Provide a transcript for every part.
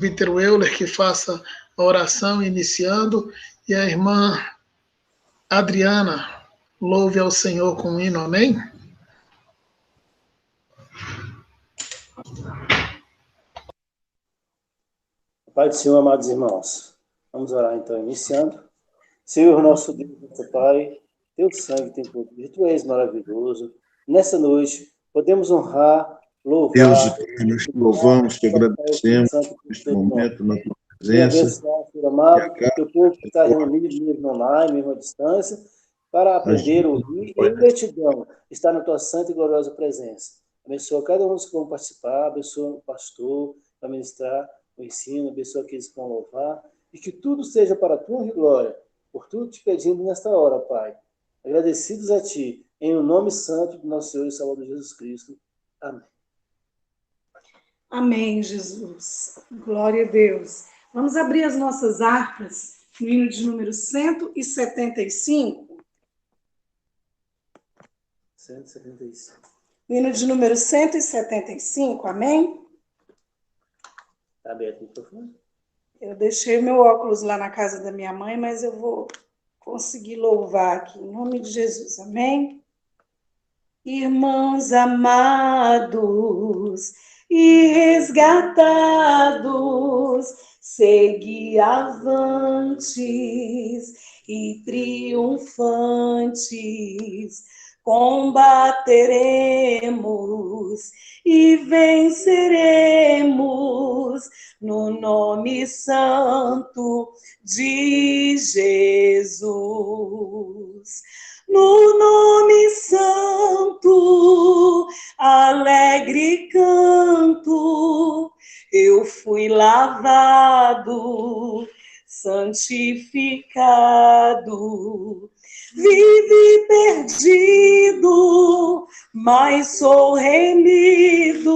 Vítor Euler, que faça a oração iniciando, e a irmã Adriana, louve ao Senhor com o hino, amém? Pai do Senhor, amados irmãos, vamos orar então, iniciando. Senhor, nosso Deus, nosso Pai, teu sangue tem poder, tu és maravilhoso. Nessa noite, podemos honrar, louvar, Deus eterno, nós te louvamos, te agradecemos neste momento na tua presença. Abençoar, Senhor amado, o teu povo que está reunido mesmo online, mesmo à distância, para aprender, ouvir e em gratidão estar na tua santa e gloriosa presença. Abençoa cada um dos que vão participar, abençoa o pastor para ministrar o ensino, abençoa aqueles que vão louvar, e que tudo seja para a tua glória, por tudo te pedindo nesta hora, Pai. Agradecidos a ti, em o nome santo do nosso Senhor e Salvador Jesus Cristo. Amém. Amém, Jesus. Glória a Deus. Vamos abrir as nossas harpas no hino de número 175. 175. No hino de número 175, amém? Está aberto o microfone? Eu deixei meu óculos lá na casa da minha mãe, mas eu vou conseguir louvar aqui, em nome de Jesus, amém? Irmãos amados e resgatados, segui avantes e triunfantes, combateremos e venceremos no nome santo de Jesus. No nome santo, alegre canto, eu fui lavado, santificado, vivi perdido, mas sou remido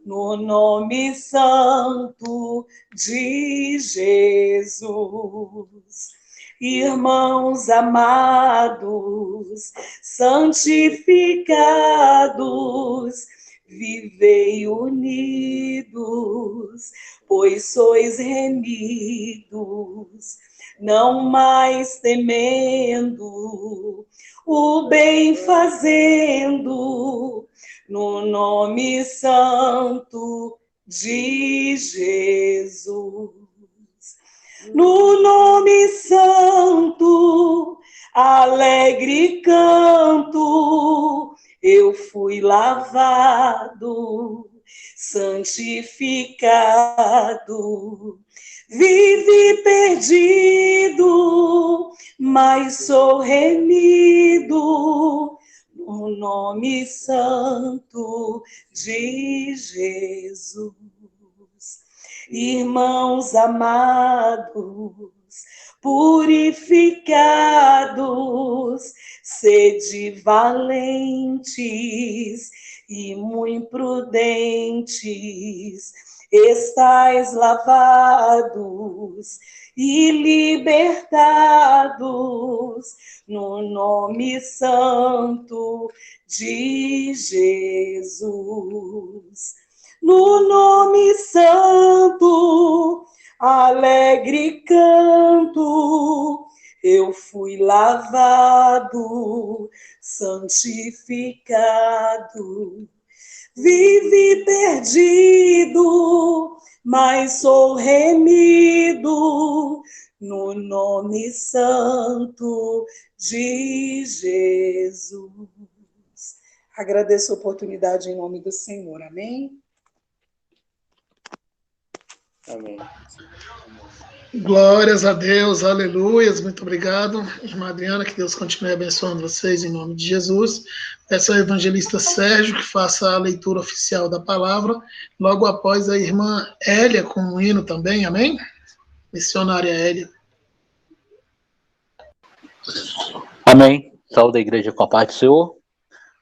no nome santo de Jesus. Irmãos amados, santificados, vivei unidos, pois sois remidos, não mais temendo, o bem fazendo, no nome santo de Jesus. No nome santo, alegre canto, eu fui lavado, santificado, vivi perdido, mas sou remido, no nome santo de Jesus. Irmãos amados, purificados, sede valentes e muito prudentes, estais lavados e libertados no nome santo de Jesus. No nome santo, alegre canto, eu fui lavado, santificado, vivi perdido, mas sou remido, no nome santo de Jesus. Agradeço a oportunidade em nome do Senhor, amém? Amém. Glórias a Deus, aleluias, muito obrigado, irmã Adriana, que Deus continue abençoando vocês em nome de Jesus. Peço ao evangelista Sérgio que faça a leitura oficial da palavra, logo após a irmã Hélia com um hino também, amém? Missionária Hélia. Amém. Saúde a igreja com a paz do Senhor.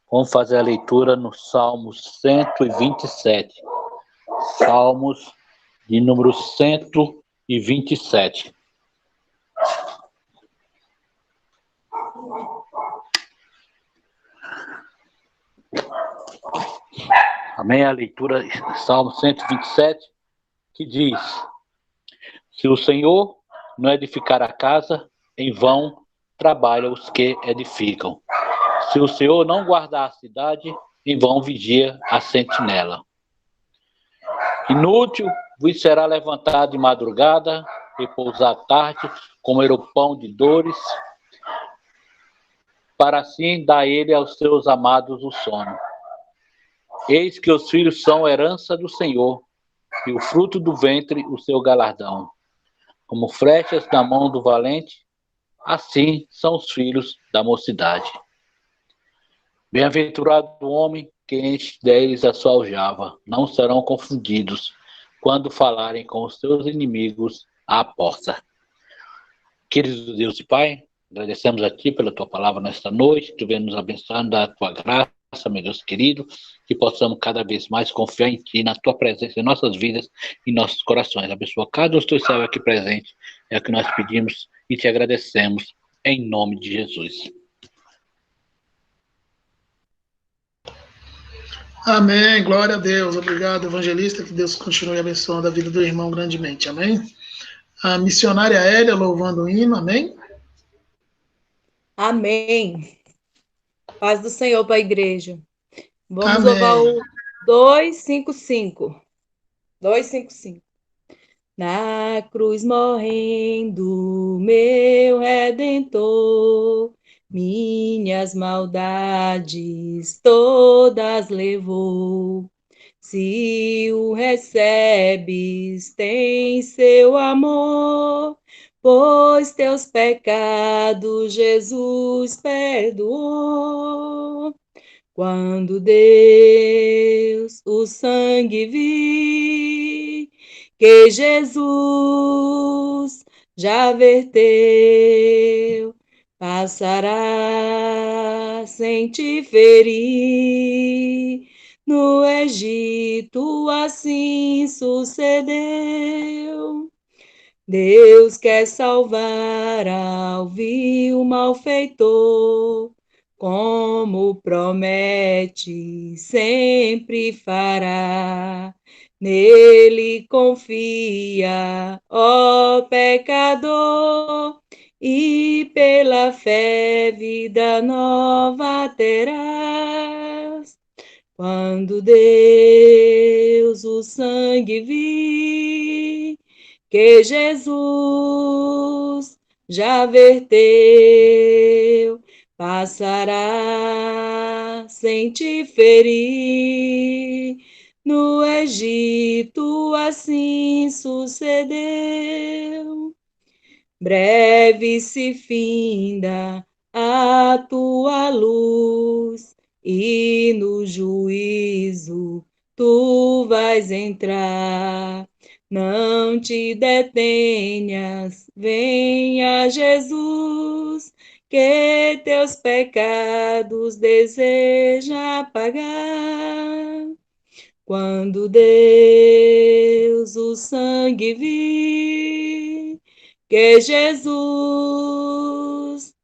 Vamos fazer a leitura no Salmo 127. Salmos de número 127. Amém? A leitura, Salmo 127, que diz: se o Senhor não edificar a casa, em vão trabalham os que edificam. Se o Senhor não guardar a cidade, em vão vigia a sentinela. Inútil vos será levantar de madrugada, repousar tarde, comer o pão de dores, para assim dar ele aos seus amados o sono. Eis que os filhos são herança do Senhor, e o fruto do ventre o seu galardão. Como flechas na mão do valente, assim são os filhos da mocidade. Bem-aventurado o homem que enche deles a sua aljava, não serão confundidos quando falarem com os seus inimigos à porta. Querido Deus e Pai, agradecemos a Ti pela Tua palavra nesta noite, que Tu venha nos abençoando da Tua graça, meu Deus querido, que possamos cada vez mais confiar em Ti, na Tua presença em nossas vidas e em nossos corações. Abençoa cada um dos Teus servos aqui presentes, é o que nós pedimos e Te agradecemos, em nome de Jesus. Amém, glória a Deus. Obrigado, evangelista, que Deus continue abençoando a vida do irmão grandemente, amém? A missionária Hélia louvando o hino, amém? Amém. Paz do Senhor para a igreja. Vamos Amém. louvar o 255. 255. Na cruz morrendo, meu Redentor, minhas maldades todas levou. Se o recebes, tem seu amor, pois teus pecados Jesus perdoou. Quando Deus o sangue vi, que Jesus já verteu, passará sem te ferir. No Egito assim sucedeu. Deus quer salvar ao vil malfeitor, como promete, sempre fará. Nele confia, ó pecador, e pela fé vida nova terás. Quando Deus o sangue vi, que Jesus já verteu, passará sem te ferir. No Egito assim sucedeu. Breve se finda a tua luz, e no juízo tu vais entrar. Não te detenhas, venha Jesus, que teus pecados deseja pagar. Quando Deus o sangue vi, que Jesus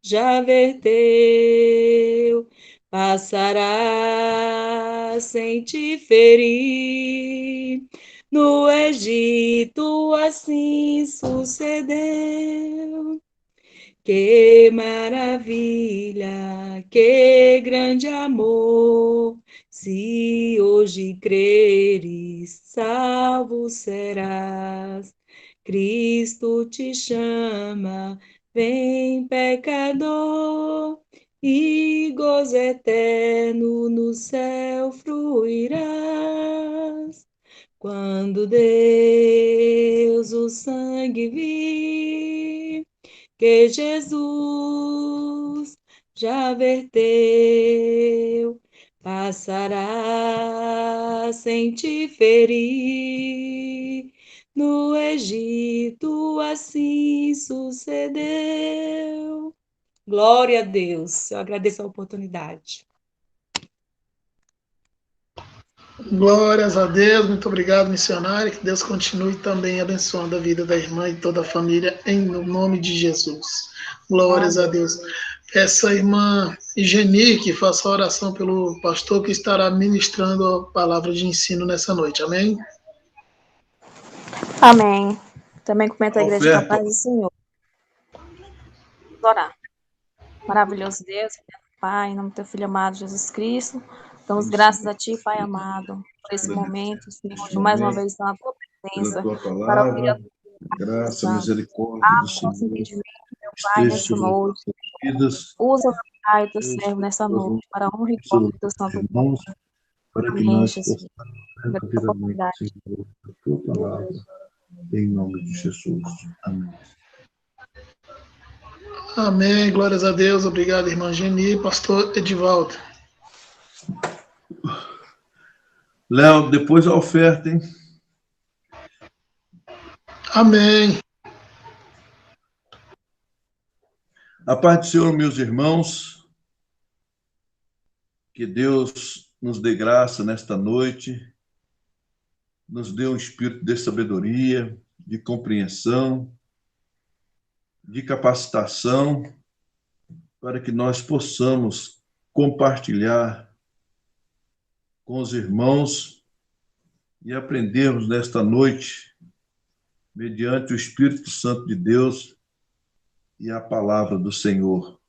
já verteu, passará sem te ferir. No Egito assim sucedeu. Que maravilha, que grande amor, se hoje creres, salvo serás. Cristo te chama, vem pecador, e gozo eterno no céu fruirás. Quando Deus o sangue vi, que Jesus já verteu, passará sem te ferir. No Egito assim sucedeu. Glória a Deus. Eu agradeço a oportunidade. Glórias a Deus, muito obrigado, missionário. Que Deus continue também abençoando a vida da irmã e toda a família, em nome de Jesus. Glórias a Deus. Essa irmã Geni, que faça a oração pelo pastor que estará ministrando a palavra de ensino nessa noite. Amém? Amém. Também comenta a igreja com a Oferta. paz do Senhor. Vamos orar. Maravilhoso Deus, Pai, em nome do teu Filho amado Jesus Cristo, damos graças a Ti, Pai amado, por esse momento, Senhor, de mais uma vez estar na tua Pela presença, tua para ouvir a palavra, graça, tua misericórdia do abre o nosso Senhor, entendimento, meu Pai, esteja nessa sobre as noite. nossas vidas, Usa, meu Pai, teu Deus, servo nessa por favor, noite, para a honra e glória sobre do teu os santo nome. irmãos, para que Amém, nós Jesus. possamos Pela verdadeiramente, oportunidade. Senhor, a tua palavra, em nome de Jesus. Amém. Amém, glórias a Deus. Obrigado, irmã Geni. Pastor Edivaldo. Léo, depois a oferta, hein? Amém. A paz do Senhor, meus irmãos, que Deus nos dê graça nesta noite, nos dê um espírito de sabedoria, de compreensão, de capacitação, para que nós possamos compartilhar com os irmãos e aprendermos nesta noite, mediante o Espírito Santo de Deus e a palavra do Senhor.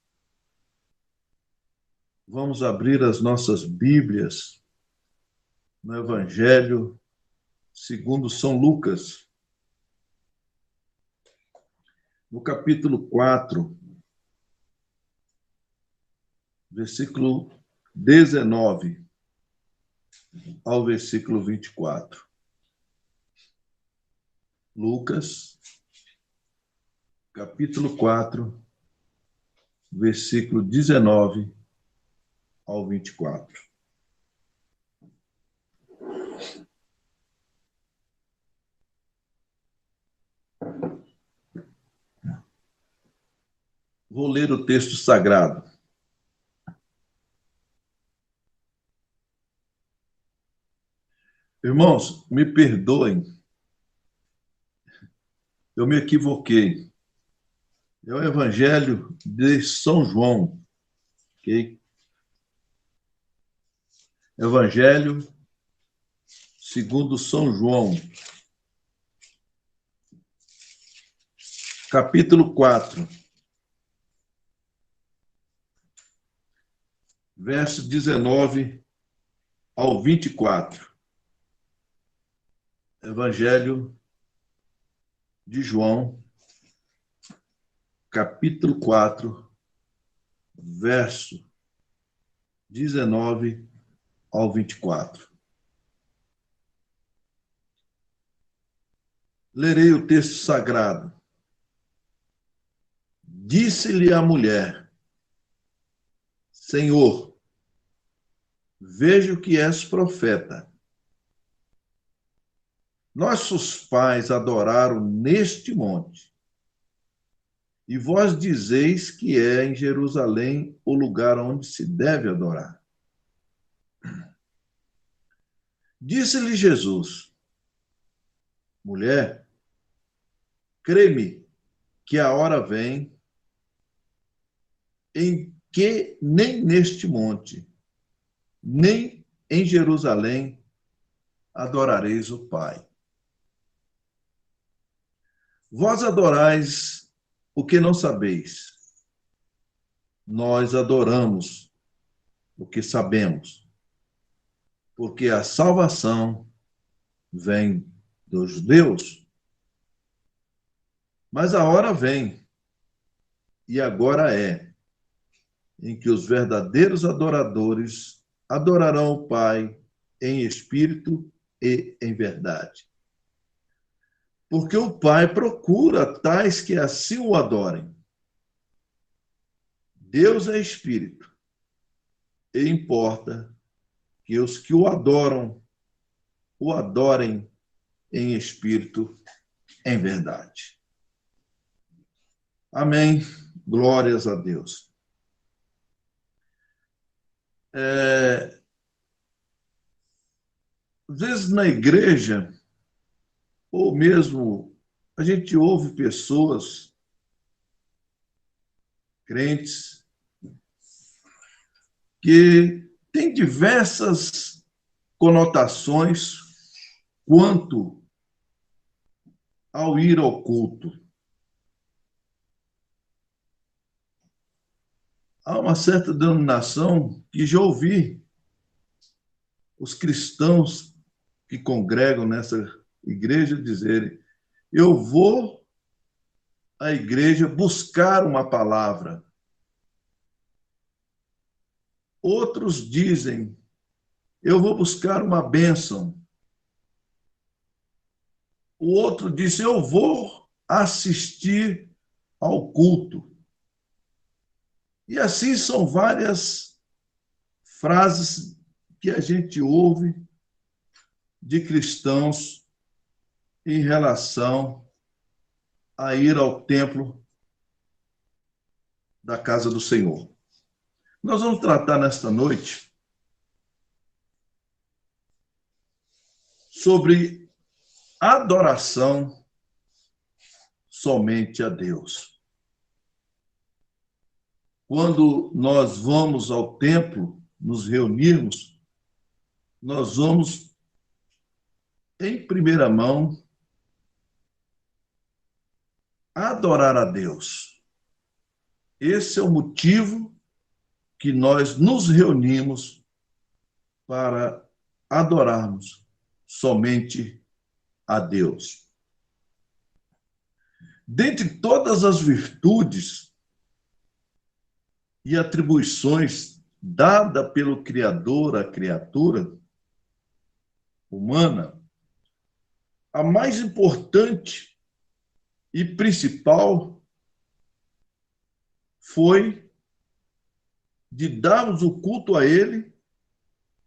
Vamos abrir as nossas Bíblias no Evangelho segundo São Lucas, no capítulo 4, versículo 19 ao versículo 24. Lucas, capítulo 4, versículo 19 ao 24. Vou ler o texto sagrado. Irmãos, me perdoem, eu me equivoquei. É o Evangelho de São João, ok? Evangelho segundo São João, capítulo 4, verso 19 ao 24. Evangelho de João, capítulo 4, verso 19 ao 24. Lerei o texto sagrado. Disse-lhe a mulher: Senhor, vejo que és profeta. Nossos pais adoraram neste monte, e vós dizeis que é em Jerusalém o lugar onde se deve adorar. Disse-lhe Jesus: Mulher, crê-me que a hora vem em que nem neste monte, nem em Jerusalém adorareis o Pai. Vós adorais o que não sabeis. Nós adoramos o que sabemos, porque a salvação vem dos judeus. Mas a hora vem, e agora é, em que os verdadeiros adoradores adorarão o Pai em espírito e em verdade. Porque o Pai procura tais que assim o adorem. Deus é espírito, e importa que os que o adorem em espírito, em verdade. Amém. Glórias a Deus. Às vezes na igreja, ou mesmo a gente ouve pessoas, crentes, que têm diversas conotações quanto ao ir ao culto. Há uma certa denominação que já ouvi os cristãos que congregam nessa igreja dizerem: eu vou à igreja buscar uma palavra. Outros dizem: eu vou buscar uma bênção. O outro disse: eu vou assistir ao culto. E assim são várias frases que a gente ouve de cristãos em relação a ir ao templo da casa do Senhor. Nós vamos tratar nesta noite sobre adoração somente a Deus. Quando nós vamos ao templo, nos reunirmos, nós vamos, em primeira mão, adorar a Deus. Esse é o motivo que nós nos reunimos para adorarmos somente a Deus. Dentre todas as virtudes e atribuições dadas pelo Criador à criatura humana, a mais importante e principal foi de darmos o culto a Ele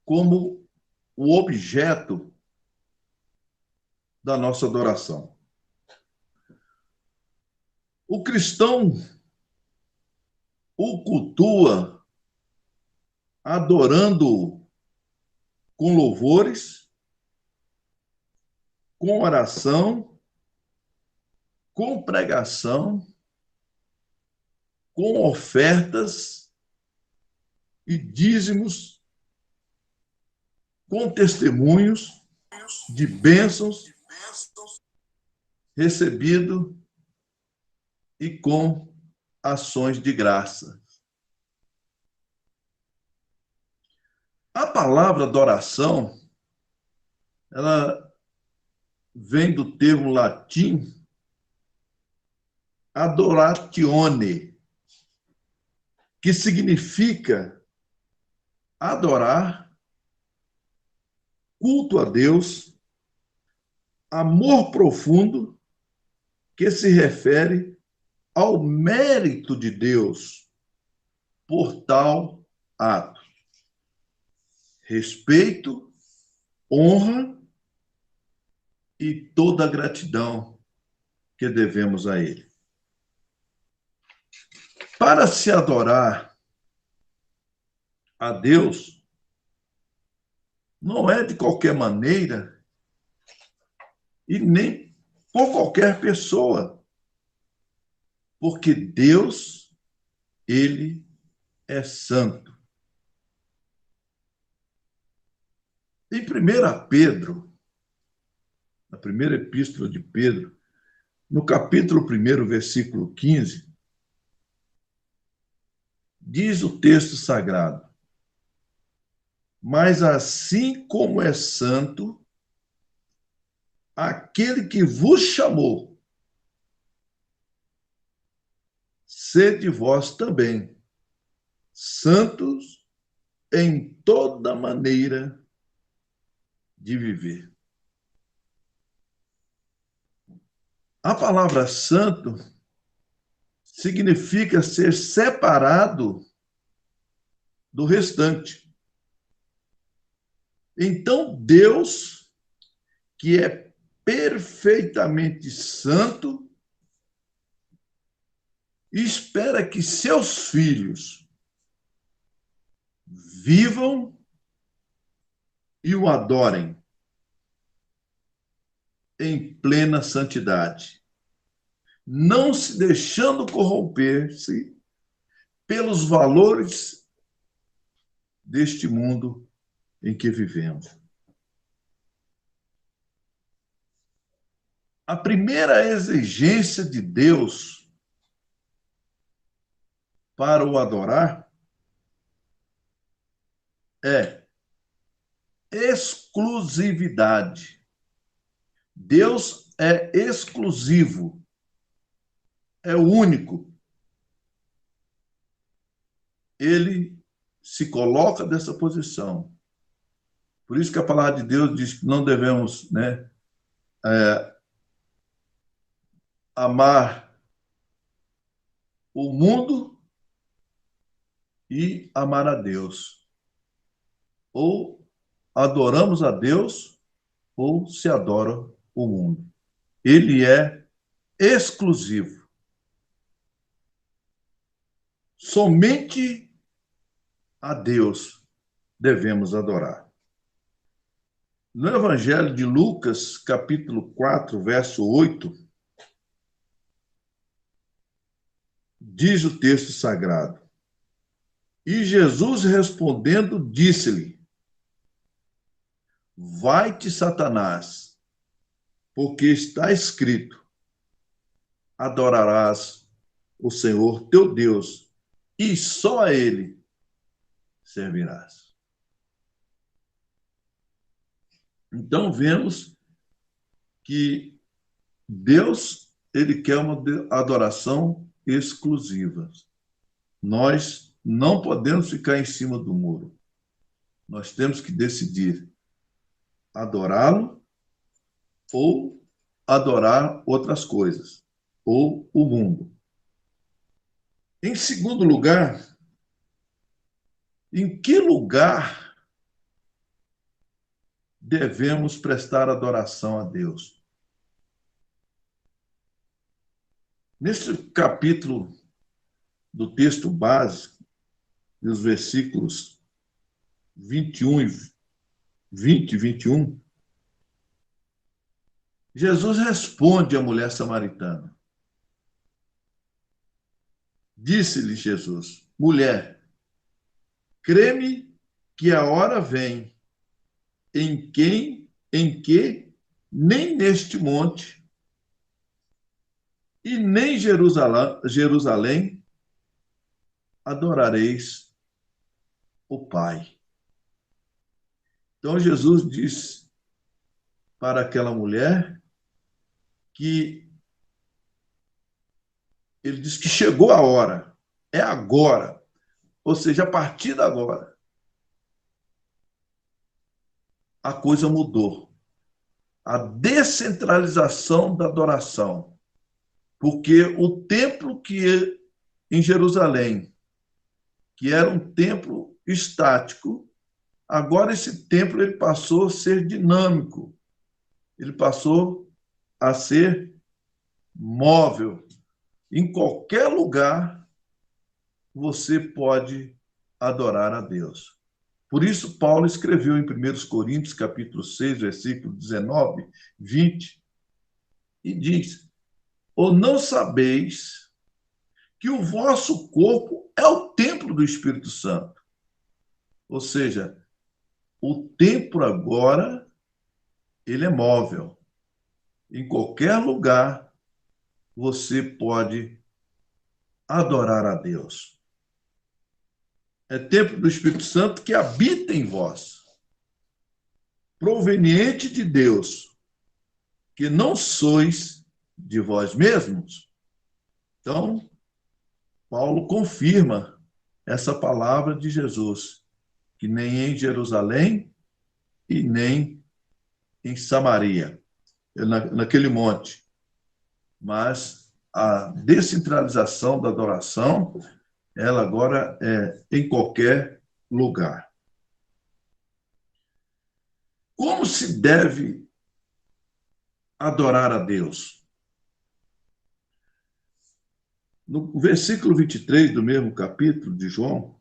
como o objeto da nossa adoração. O cristão o cultua adorando-o com louvores, com oração, com pregação, com ofertas e dízimos, com testemunhos de bênçãos recebido e com ações de graça. A palavra adoração, ela vem do termo latim adoratione, que significa adorar, culto a Deus, amor profundo, que se refere ao mérito de Deus por tal ato. Respeito, honra e toda a gratidão que devemos a Ele. Para se adorar a Deus, não é de qualquer maneira e nem por qualquer pessoa, porque Deus, Ele é santo. Em 1 Pedro, na primeira epístola de Pedro, no capítulo 1, versículo 15, diz o texto sagrado: mas assim como é santo aquele que vos chamou, sede vós também santos em toda maneira de viver. A palavra santo significa ser separado do restante. Então, Deus, que é perfeitamente santo, espera que seus filhos vivam e o adorem em plena santidade, não se deixando corromper-se pelos valores deste mundo em que vivemos. A primeira exigência de Deus para o adorar é exclusividade. Deus é exclusivo, é o único. Ele se coloca dessa posição. Por isso que a palavra de Deus diz que não devemos, né, amar o mundo e amar a Deus. Ou adoramos a Deus, ou se adora o mundo. Ele é exclusivo. Somente a Deus devemos adorar. No Evangelho de Lucas, capítulo 4, verso 8, diz o texto sagrado: E Jesus respondendo, disse-lhe: Vai-te, Satanás, porque está escrito: Adorarás o Senhor teu Deus, e só a Ele servirás. Então, vemos que Deus, ele quer uma adoração exclusiva. Nós não podemos ficar em cima do muro. Nós temos que decidir adorá-lo ou adorar outras coisas, ou o mundo. Em segundo lugar, em que lugar devemos prestar adoração a Deus? Nesse capítulo do texto básico, nos versículos 21 e 20 e 21, Jesus responde à mulher samaritana. Disse-lhe Jesus: Mulher, crê-me que a hora vem em que nem neste monte e nem Jerusalém adorareis o Pai. Então Jesus disse para aquela mulher que ele disse que chegou a hora, é agora, ou seja, a partir de agora, a coisa mudou. A descentralização da adoração. Porque o templo que em Jerusalém, que era um templo estático, agora esse templo ele passou a ser dinâmico. Ele passou a ser móvel. Em qualquer lugar você pode adorar a Deus. Por isso, Paulo escreveu em 1 Coríntios, capítulo 6, versículo 19, 20, e diz: Ou não sabeis que o vosso corpo é o templo do Espírito Santo? Ou seja, o templo agora, ele é móvel. Em qualquer lugar, você pode adorar a Deus. É templo do Espírito Santo que habita em vós, proveniente de Deus, que não sois de vós mesmos. Então, Paulo confirma essa palavra de Jesus, que nem em Jerusalém e nem em Samaria, naquele monte. Mas a descentralização da adoração, ela agora é em qualquer lugar. Como se deve adorar a Deus? No versículo 23 do mesmo capítulo de João,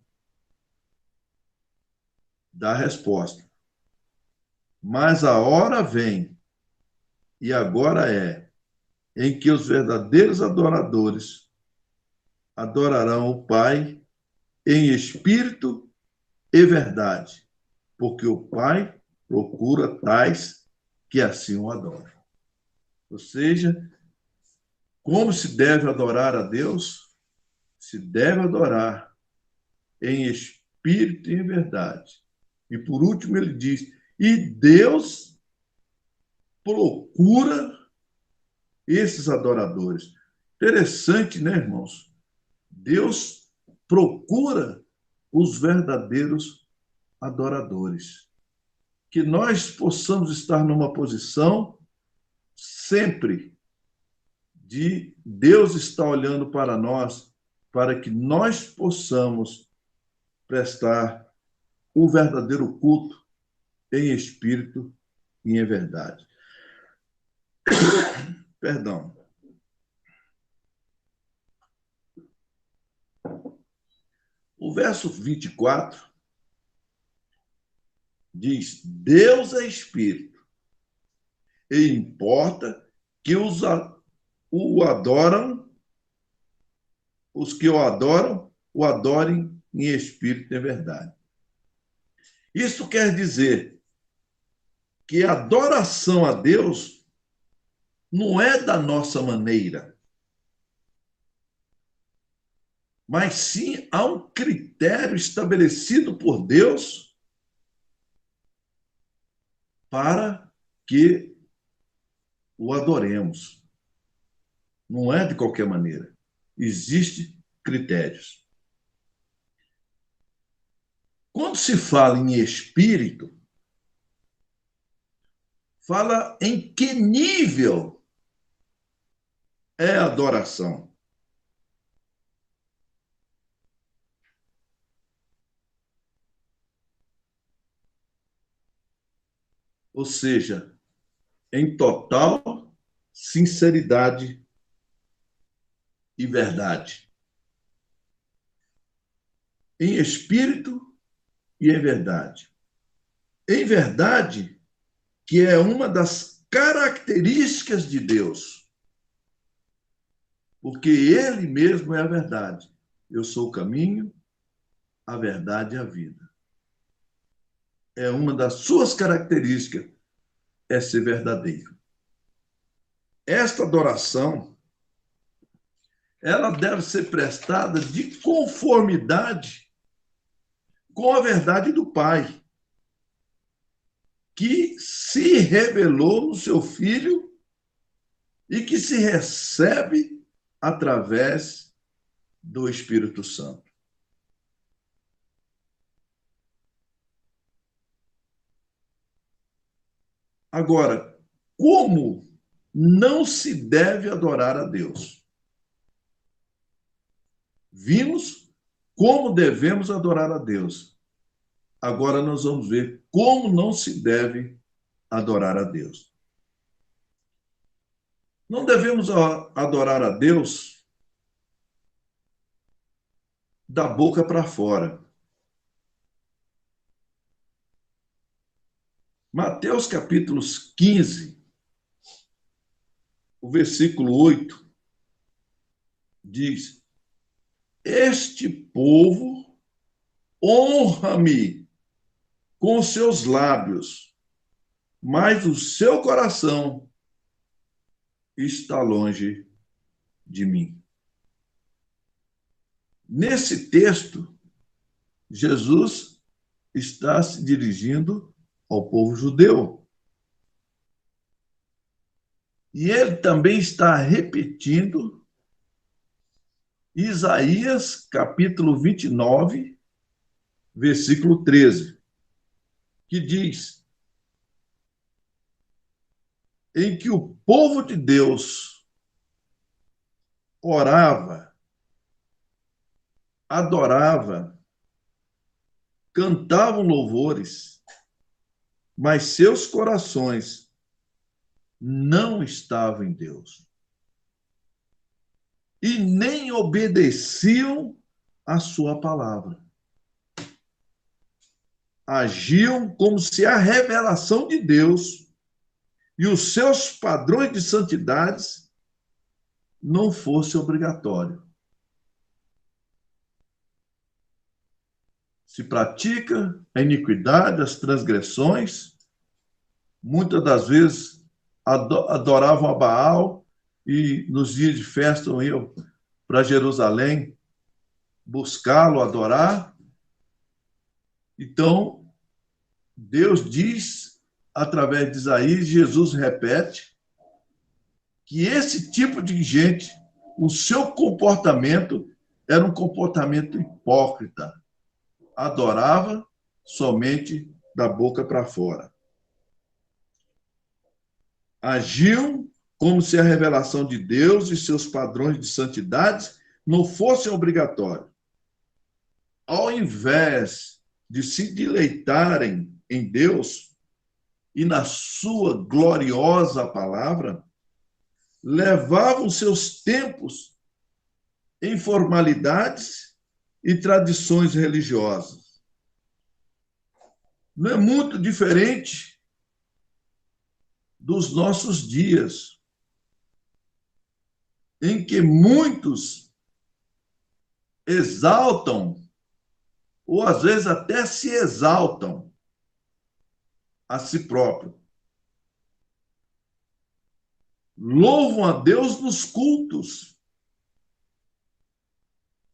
dá a resposta. Mas a hora vem, e agora é, em que os verdadeiros adoradores adorarão o Pai em espírito e verdade, porque o Pai procura tais que assim o adoram. Ou seja, como se deve adorar a Deus? Se deve adorar em espírito e em verdade. E por último ele diz, e Deus procura esses adoradores. Interessante, né, irmãos? Deus procura os verdadeiros adoradores. Que nós possamos estar numa posição sempre de Deus estar olhando para nós, para que nós possamos prestar o verdadeiro culto em espírito e em verdade. Perdão. O verso 24 diz: Deus é espírito, e importa que os que o adoram, o adorem em espírito e em verdade. Isso quer dizer que a adoração a Deus não é da nossa maneira, mas sim há um critério estabelecido por Deus para que o adoremos. Não é de qualquer maneira. Existem critérios. Quando se fala em espírito, fala em que nível é a adoração. Ou seja, em total sinceridade e verdade. Em espírito e em verdade. Em verdade, que é uma das características de Deus. Porque Ele mesmo é a verdade. Eu sou o caminho, a verdade e a vida. É uma das suas características, é ser verdadeiro. Esta adoração, ela deve ser prestada de conformidade com a verdade do Pai, que se revelou no seu Filho e que se recebe através do Espírito Santo. Agora, como não se deve adorar a Deus? Vimos como devemos adorar a Deus. Agora nós vamos ver como não se deve adorar a Deus. Não devemos adorar a Deus da boca para fora. Mateus capítulo 15, o versículo 8, diz: Este povo honra-me com seus lábios, mas o seu coração está longe de mim. Nesse texto, Jesus está se dirigindo ao povo judeu. E ele também está repetindo Isaías, capítulo 29, versículo 13, que diz: em que o povo de Deus orava, adorava, cantavam louvores, mas seus corações não estavam em Deus. E nem obedeciam à sua palavra. Agiam como se a revelação de Deus e os seus padrões de santidade não fosse obrigatório. Se pratica a iniquidade, as transgressões, muitas das vezes adoravam a Baal e nos dias de festa iam para Jerusalém buscá-lo, adorar. Então, Deus diz, através de Isaías, Jesus repete, que esse tipo de gente, o seu comportamento era um comportamento hipócrita. Adorava somente da boca para fora. Agiam como se a revelação de Deus e seus padrões de santidade não fossem obrigatórios. Ao invés de se deleitarem em Deus e na sua gloriosa palavra, levavam seus tempos em formalidades e tradições religiosas. Não é muito diferente dos nossos dias, em que muitos exaltam, ou às vezes até se exaltam a si próprio. Louvam a Deus nos cultos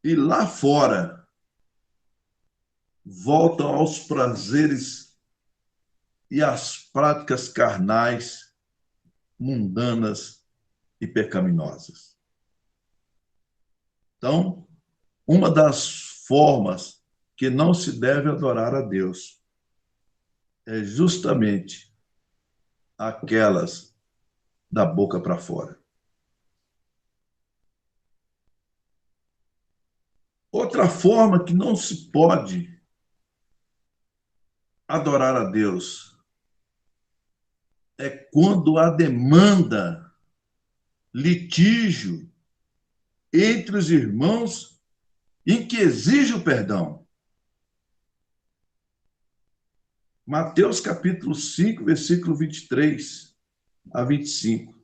e lá fora voltam aos prazeres e às práticas carnais, mundanas e pecaminosas. Então, uma das formas que não se deve adorar a Deus é justamente aquelas da boca para fora. Outra forma que não se pode adorar a Deus é quando há demanda, litígio entre os irmãos em que exige o perdão. Mateus capítulo 5, versículo 23 a 25.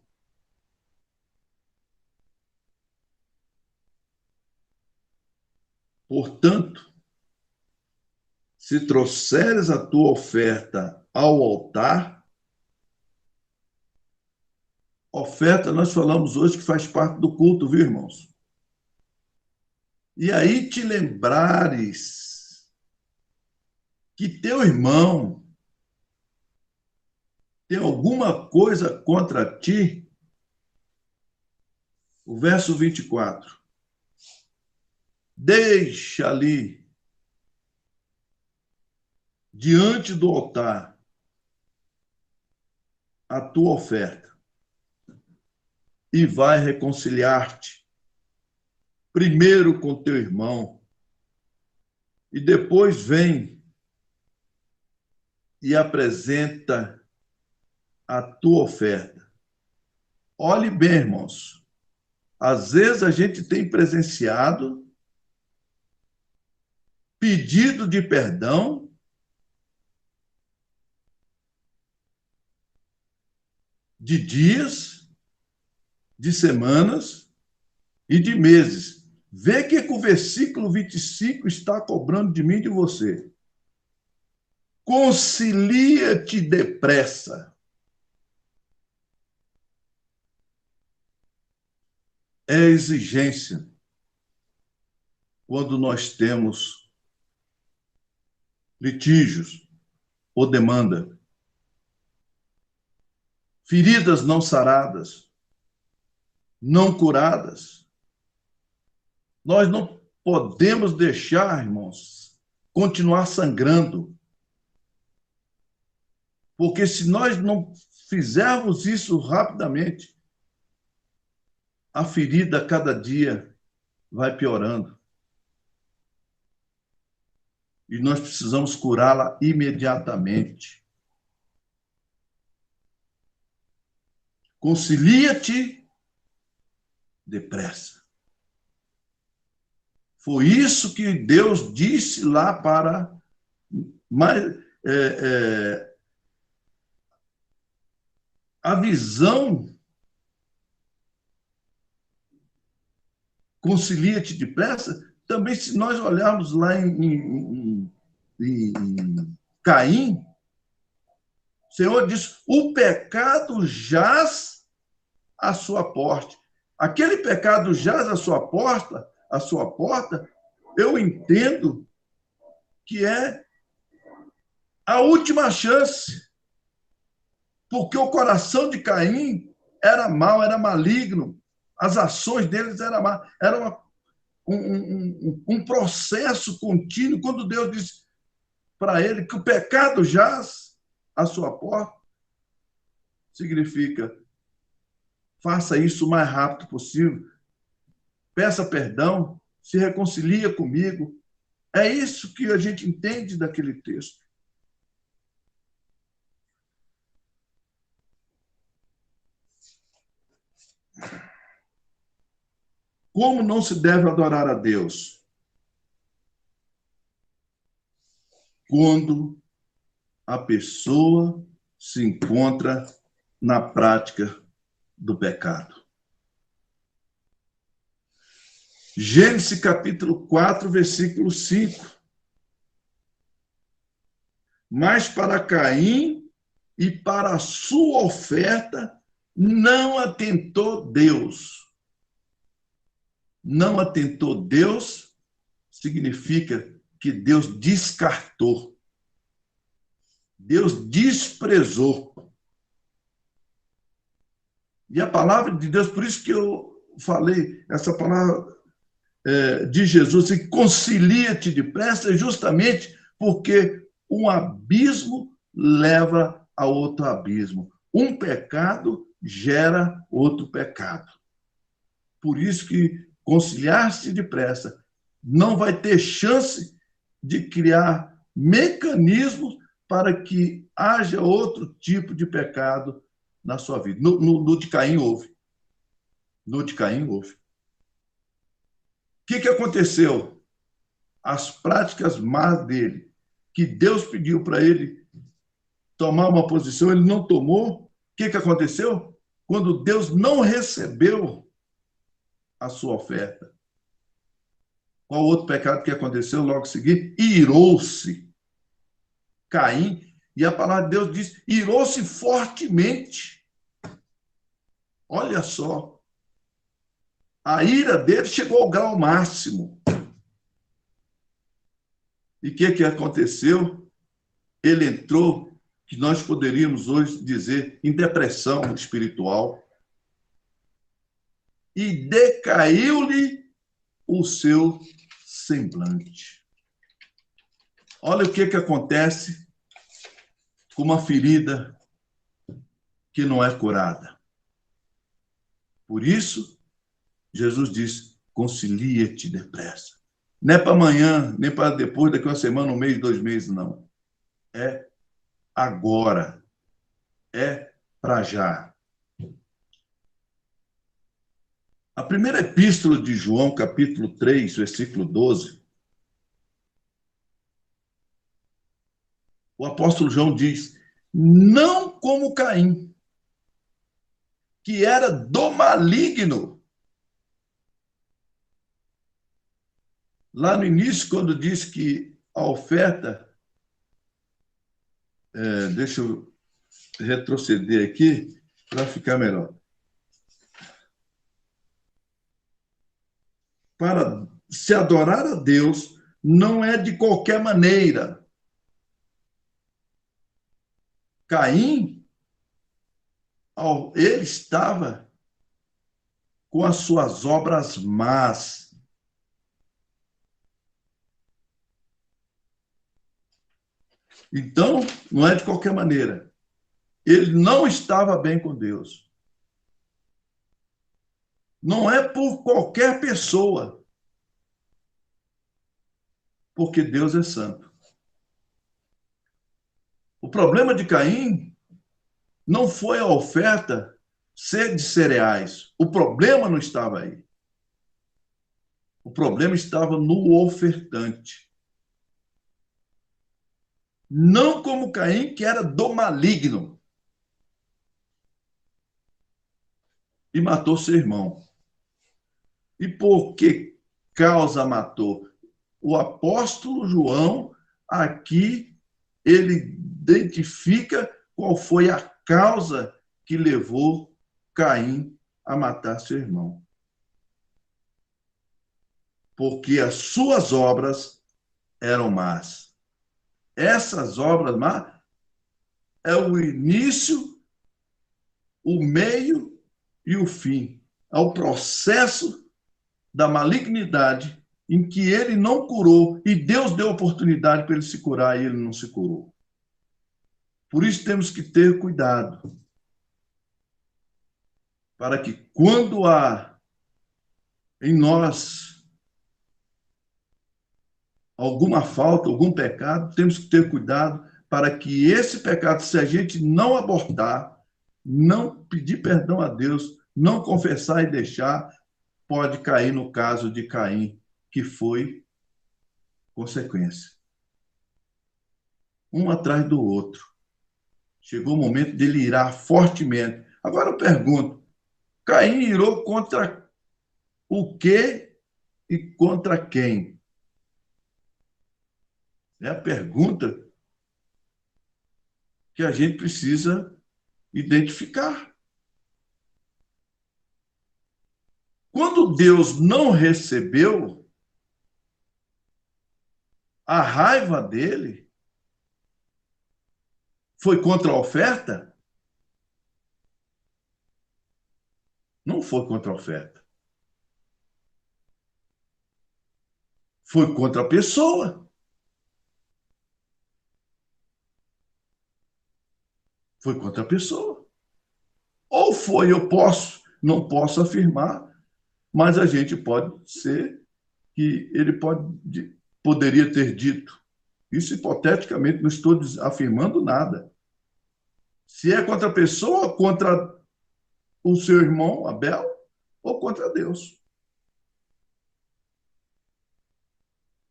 Portanto, se trouxeres a tua oferta ao altar, oferta nós falamos hoje que faz parte do culto, viu, irmãos? E aí te lembrares que teu irmão tem alguma coisa contra ti, o verso 24, deixa ali, diante do altar, a tua oferta e vai reconciliar-te primeiro com teu irmão e depois vem e apresenta a tua oferta. Olhe bem, irmãos, às vezes a gente tem presenciado pedido de perdão de dias, de semanas e de meses. Vê o que o versículo 25 está cobrando de mim e de você. Concilia-te depressa. É exigência quando nós temos litígios ou demanda. Feridas não saradas, não curadas. Nós não podemos deixar, irmãos, continuar sangrando. Porque se nós não fizermos isso rapidamente, a ferida a cada dia vai piorando. E nós precisamos curá-la imediatamente. Concilia-te depressa. Foi isso que Deus disse lá para a visão. Concilia-te depressa. Também, se nós olharmos lá em Caim, Senhor diz, o pecado jaz à sua porta. Aquele pecado jaz à sua porta, eu entendo que é a última chance. Porque o coração de Caim era mau, era maligno. As ações deles eram más. Era um processo contínuo. Quando Deus diz para ele que o pecado jaz à sua porta, significa faça isso o mais rápido possível. Peça perdão, se reconcilia comigo. É isso que a gente entende daquele texto. Como não se deve adorar a Deus? Quando a pessoa se encontra na prática do pecado. Gênesis capítulo 4, versículo 5. Mas para Caim e para a sua oferta não atentou Deus. Não atentou Deus significa que Deus descartou. Deus desprezou. E a palavra de Deus, por isso que eu falei, essa palavra de Jesus, assim, concilia-te depressa, é justamente porque um abismo leva a outro abismo. Um pecado gera outro pecado. Por isso que conciliar-se depressa não vai ter chance de criar mecanismos para que haja outro tipo de pecado na sua vida. No de Caim houve. No de Caim houve. O que aconteceu? As práticas más dele, que Deus pediu para ele tomar uma posição, ele não tomou. O que aconteceu? Quando Deus não recebeu a sua oferta. Qual outro pecado que aconteceu logo em seguida? Irou-se. Caim, e a palavra de Deus diz, irou-se fortemente. Olha só. A ira dele chegou ao grau máximo. E o que aconteceu? Ele entrou, que nós poderíamos hoje dizer, em depressão espiritual. E decaiu-lhe o seu semblante. Olha o que acontece com uma ferida que não é curada. Por isso, Jesus diz, concilia-te depressa. Não é para amanhã, nem para depois, daqui uma semana, um mês, 2 meses, não. É agora. É para já. A primeira epístola de João, capítulo 3, versículo 12, o apóstolo João diz, não como Caim, que era do maligno. Lá no início, quando diz que a oferta... deixa eu retroceder aqui para ficar melhor. Para se adorar a Deus não é de qualquer maneira. Caim, ele estava com as suas obras más. Então, não é de qualquer maneira. Ele não estava bem com Deus. Não é por qualquer pessoa. Porque Deus é santo. O problema de Caim não foi a oferta ser de cereais. O problema não estava aí. O problema estava no ofertante. Não como Caim, que era do maligno. E matou seu irmão. E por que causa matou? O apóstolo João, aqui, ele identifica qual foi a causa que levou Caim a matar seu irmão. Porque as suas obras eram más. Essas obras más é o início, o meio e o fim. É o processo da malignidade em que ele não curou e Deus deu oportunidade para ele se curar e ele não se curou. Por isso temos que ter cuidado, para que quando há em nós alguma falta, algum pecado, temos que ter cuidado para que esse pecado, se a gente não abortar, não pedir perdão a Deus, não confessar e deixar, pode cair no caso de Caim, que foi consequência. Um atrás do outro. Chegou o momento dele irar fortemente. Agora eu pergunto, Caim irou contra o quê e contra quem? É a pergunta que a gente precisa identificar. Quando Deus não recebeu, a raiva dele foi contra a oferta? Não foi contra a oferta. Foi contra a pessoa. Foi contra a pessoa. Ou foi, não posso afirmar, mas a gente pode ser que ele poderia ter dito. Isso hipoteticamente, não estou afirmando nada. Se é contra a pessoa, contra o seu irmão Abel, ou contra Deus.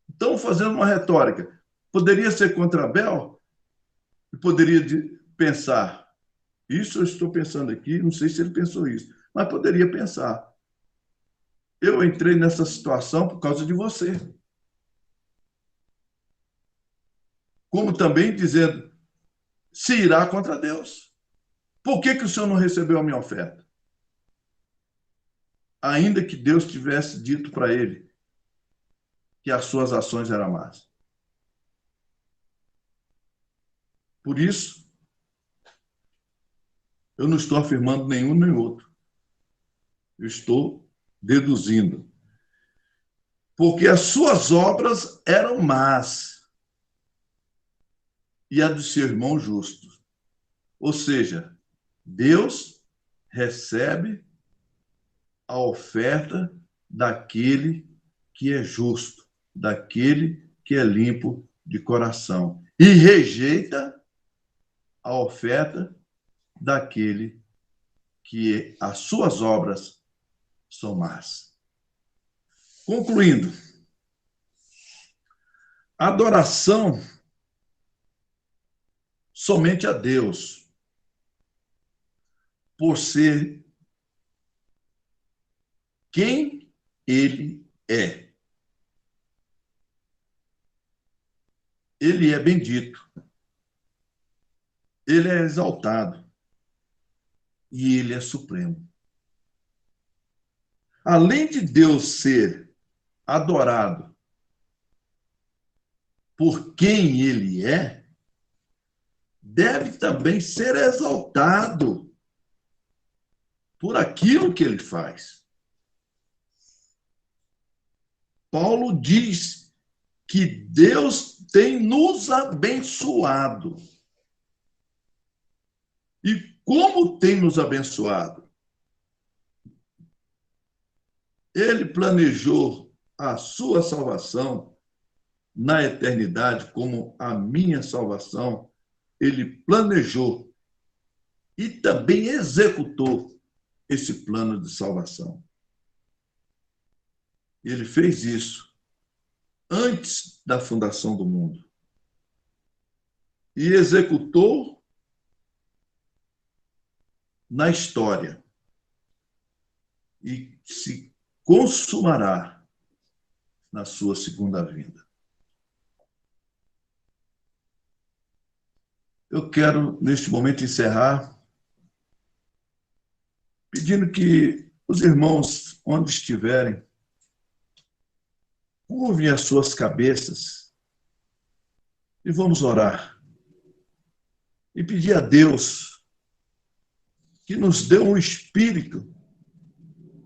Então, fazendo uma retórica, poderia ser contra Abel? E poderia pensar, isso eu estou pensando aqui, não sei se ele pensou isso, mas poderia pensar, eu entrei nessa situação por causa de você. Como também dizendo, se irá contra Deus. Por que o senhor não recebeu a minha oferta? Ainda que Deus tivesse dito para ele que as suas ações eram más. Por isso, eu não estou afirmando nenhum nem outro. Eu estou deduzindo. Porque as suas obras eram más e a do seu irmão justo. Ou seja, Deus recebe a oferta daquele que é justo, daquele que é limpo de coração. E rejeita a oferta daquele que as suas obras são más. Concluindo, adoração somente a Deus, por ser quem Ele é. Ele é bendito, Ele é exaltado e Ele é supremo. Além de Deus ser adorado por quem Ele é, deve também ser exaltado por aquilo que Ele faz. Paulo diz que Deus tem nos abençoado. E como tem nos abençoado? Ele planejou a sua salvação na eternidade como a minha salvação. Ele planejou e também executou esse plano de salvação. Ele fez isso antes da fundação do mundo. E executou na história. E se consumará na sua segunda vinda. eu quero, neste momento, encerrar pedindo que os irmãos, onde estiverem, curvem as suas cabeças e vamos orar. E pedir a Deus que nos dê um espírito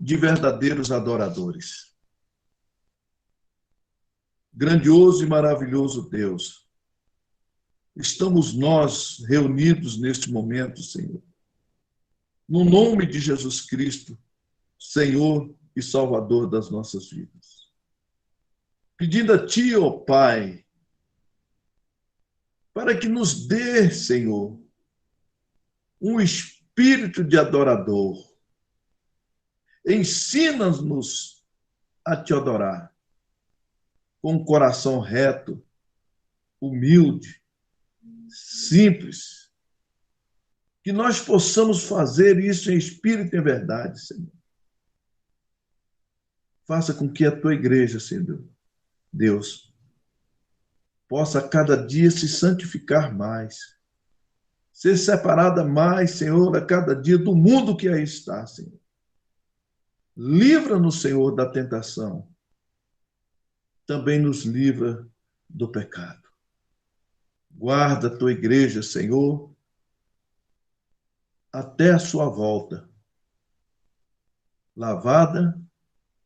de verdadeiros adoradores. Grandioso e maravilhoso Deus, estamos nós reunidos neste momento, Senhor, no nome de Jesus Cristo, Senhor e Salvador das nossas vidas. Pedindo a Ti, ó Pai, para que nos dê, Senhor, um espírito de adorador. Ensina-nos a Te adorar com um coração reto, humilde, simples. Que nós possamos fazer isso em espírito e em verdade, Senhor. Faça com que a Tua igreja, Senhor, Deus, possa a cada dia se santificar mais, ser separada mais, Senhor, a cada dia do mundo que aí está, Senhor. Livra-nos, Senhor, da tentação. Também nos livra do pecado. Guarda a Tua igreja, Senhor, até a sua volta, lavada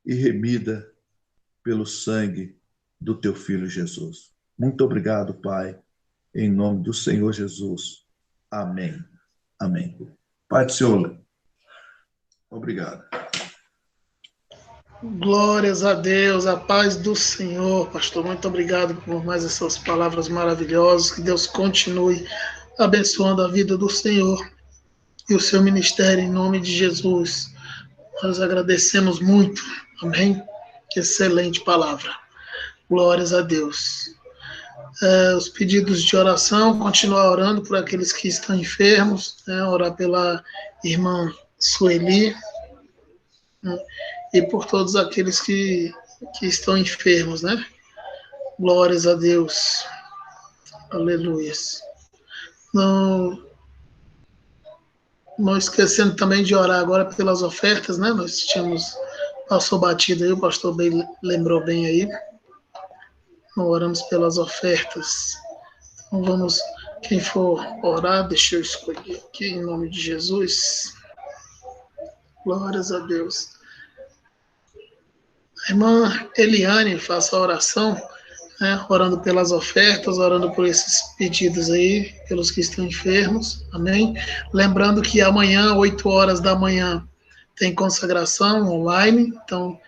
e remida pelo sangue do Teu Filho Jesus. Muito obrigado, Pai, em nome do Senhor Jesus. Amém. Amém. Pai do Senhor, obrigado. Glórias a Deus, a paz do Senhor. Pastor, muito obrigado por mais essas palavras maravilhosas. Que Deus continue abençoando a vida do Senhor e o seu ministério em nome de Jesus. Nós agradecemos muito. Amém? Que excelente palavra. Glórias a Deus. Os pedidos de oração, continuar orando por aqueles que estão enfermos, né? Orar pela irmã Sueli, né? E por todos aqueles que estão enfermos, né? Glórias a Deus. Aleluia. Não esquecendo também de orar agora pelas ofertas, né? Nós tínhamos, passou batido aí, o pastor bem, lembrou bem aí. Não oramos pelas ofertas. Então vamos, quem for orar, deixa eu escolher aqui em nome de Jesus. Glórias a Deus. A irmã Eliane, faça a oração, né, orando pelas ofertas, orando por esses pedidos aí, pelos que estão enfermos, amém? Lembrando que amanhã, 8 horas da manhã, tem consagração online, então,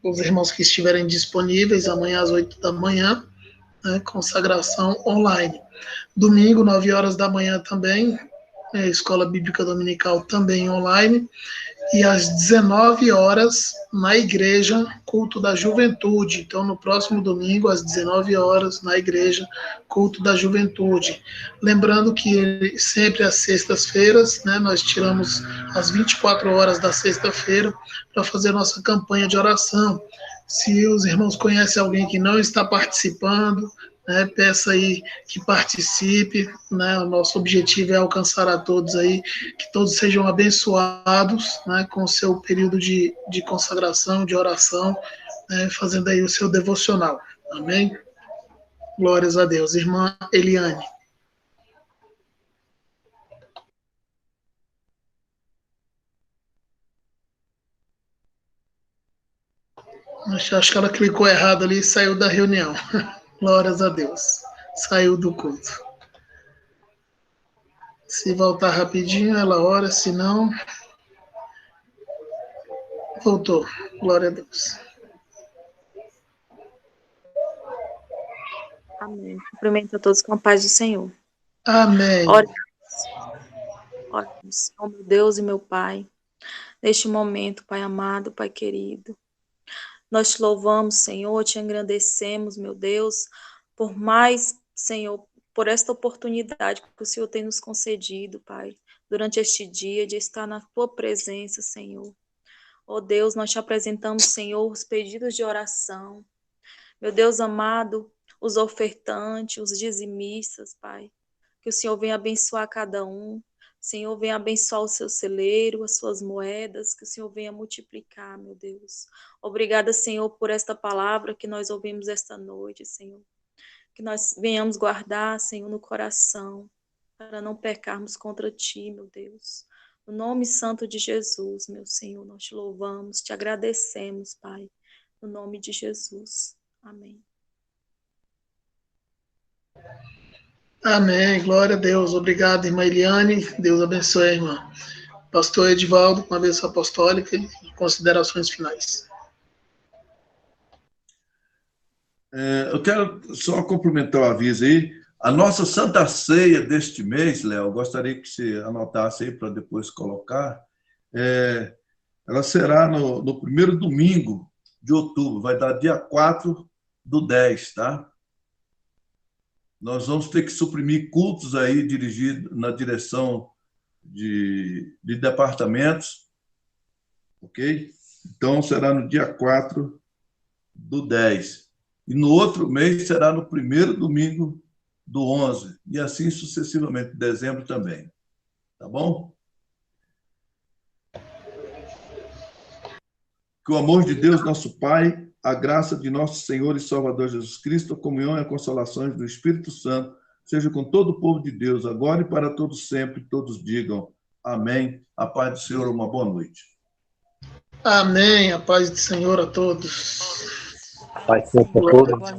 os irmãos que estiverem disponíveis, amanhã às 8 da manhã, né, consagração online. Domingo, 9 horas da manhã também, Escola Bíblica Dominical também online, e às 19 horas na igreja, culto da juventude. Então, no próximo domingo, às 19 horas, na igreja, culto da juventude. Lembrando que sempre às sextas-feiras, né, nós tiramos as 24 horas da sexta-feira para fazer nossa campanha de oração. Se os irmãos conhecem alguém que não está participando, né, peça aí que participe, né, o nosso objetivo é alcançar a todos aí, que todos sejam abençoados, né, com o seu período de consagração, de oração, né, fazendo aí o seu devocional, amém? Glórias a Deus. Irmã Eliane. Acho que ela clicou errado ali e saiu da reunião. Glórias a Deus. Saiu do culto. Se voltar rapidinho, ela ora, se não... Voltou. Glória a Deus. Amém. Cumprimento a todos com a paz do Senhor. Amém. Oremos, ó meu Deus e meu Pai, neste momento, Pai amado, Pai querido, nós te louvamos, Senhor, te engrandecemos, meu Deus, por mais, Senhor, por esta oportunidade que o Senhor tem nos concedido, Pai, durante este dia, de estar na tua presença, Senhor. Ó Deus, nós te apresentamos, Senhor, os pedidos de oração. Meu Deus amado, os ofertantes, os dizimistas, Pai, Que o Senhor venha abençoar cada um. Senhor, venha abençoar o seu celeiro, as suas moedas, que o Senhor venha multiplicar, meu Deus. Obrigada, Senhor, por esta palavra que nós ouvimos esta noite, Senhor. Que nós venhamos guardar, Senhor, no coração, para não pecarmos contra Ti, meu Deus. No nome santo de Jesus, meu Senhor, nós te louvamos, te agradecemos, Pai. No nome de Jesus. Amém. Amém. Glória a Deus. Obrigado, irmã Eliane. Deus abençoe a irmã. Pastor Edivaldo, com a bênção apostólica e considerações finais. Eu quero só complementar o aviso aí. A nossa Santa Ceia deste mês, Léo, gostaria que você anotasse aí para depois colocar. Ela será no primeiro domingo de outubro, vai dar dia 4/10, tá? Nós vamos ter que suprimir cultos aí dirigidos na direção de departamentos, ok? Então, será no dia 4/10. E no outro mês será no primeiro domingo do 11, e assim sucessivamente, dezembro também. Tá bom? Que o amor de Deus, nosso Pai, a graça de nosso Senhor e Salvador Jesus Cristo, a comunhão e a consolação do Espírito Santo, seja com todo o povo de Deus, agora e para todos sempre, todos digam amém. A paz do Senhor, uma boa noite. Amém. A paz do Senhor a todos. Paz do Senhor a todos.